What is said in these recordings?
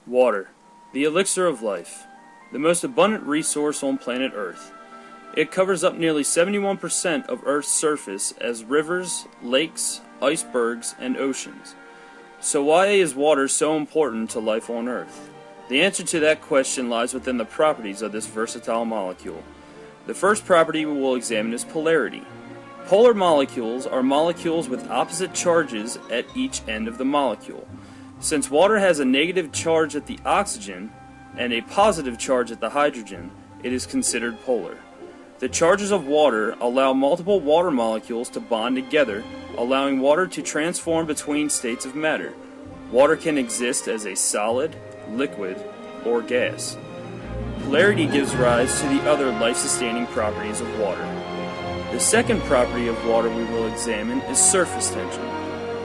Water, the elixir of life, the most abundant resource on planet Earth. It covers up nearly 71% of Earth's surface as rivers, lakes, icebergs, and oceans. So why is water so important to life on Earth? The answer to that question lies within the properties of this versatile molecule. The first property we will examine is polarity. Polar molecules are molecules with opposite charges at each end of the molecule. Since water has a negative charge at the oxygen and a positive charge at the hydrogen, it is considered polar. The charges of water allow multiple water molecules to bond together, allowing water to transform between states of matter. Water can exist as a solid, liquid, or gas. Polarity gives rise to the other life-sustaining properties of water. The second property of water we will examine is surface tension.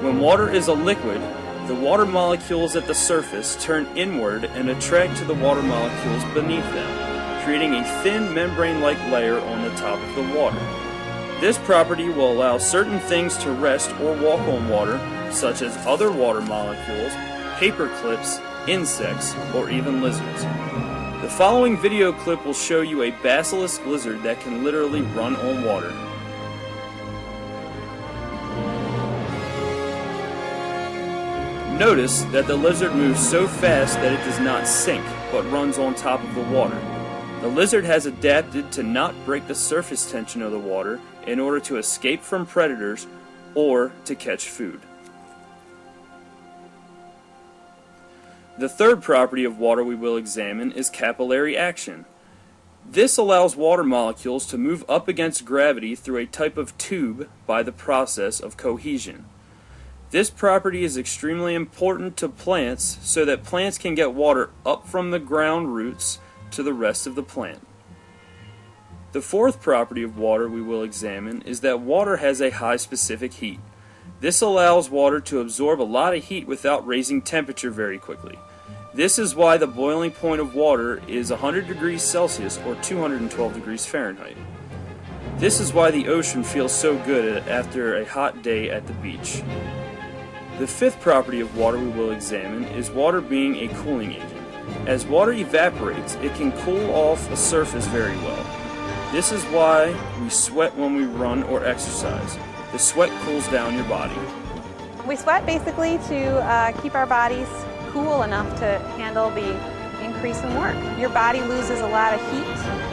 When water is a liquid, the water molecules at the surface turn inward and attract to the water molecules beneath them, creating a thin membrane-like layer on the top of the water. This property will allow certain things to rest or walk on water, such as other water molecules, paper clips, insects, or even lizards. The following video clip will show you a basilisk lizard that can literally run on water. Notice that the lizard moves so fast that it does not sink, but runs on top of the water. The lizard has adapted to not break the surface tension of the water in order to escape from predators or to catch food. The third property of water we will examine is capillary action. This allows water molecules to move up against gravity through a type of tube by the process of cohesion. This property is extremely important to plants so that plants can get water up from the ground roots to the rest of the plant. The fourth property of water we will examine is that water has a high specific heat. This allows water to absorb a lot of heat without raising temperature very quickly. This is why the boiling point of water is 100 degrees Celsius or 212 degrees Fahrenheit. This is why the ocean feels so good after a hot day at the beach. The fifth property of water we will examine is water being a cooling agent. As water evaporates, it can cool off a surface very well. This is why we sweat when we run or exercise. The sweat cools down your body. We sweat basically to keep our bodies cool enough to handle the increase in work. Your body loses a lot of heat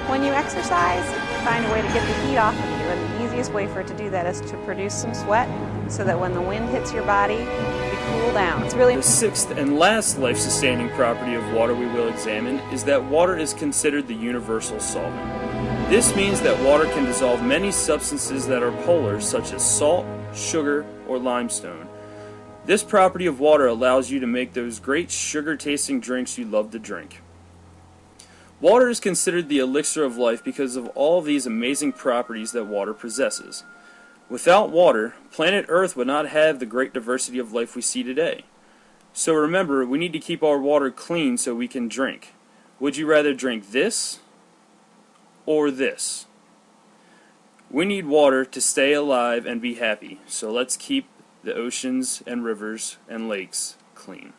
when you exercise. Find a way to get the heat off of you, and the easiest way for it to do that is to produce some sweat so that when the wind hits your body, you cool down. It's really The sixth and last life-sustaining property of water we will examine is that water is considered the universal solvent. This means that water can dissolve many substances that are polar, such as salt, sugar, or limestone. This property of water allows you to make those great sugar-tasting drinks you love to drink. Water is considered the elixir of life because of all these amazing properties that water possesses. Without water, planet Earth would not have the great diversity of life we see today. So remember, we need to keep our water clean so we can drink. Would you rather drink this or this? We need water to stay alive and be happy, so let's keep the oceans and rivers and lakes clean.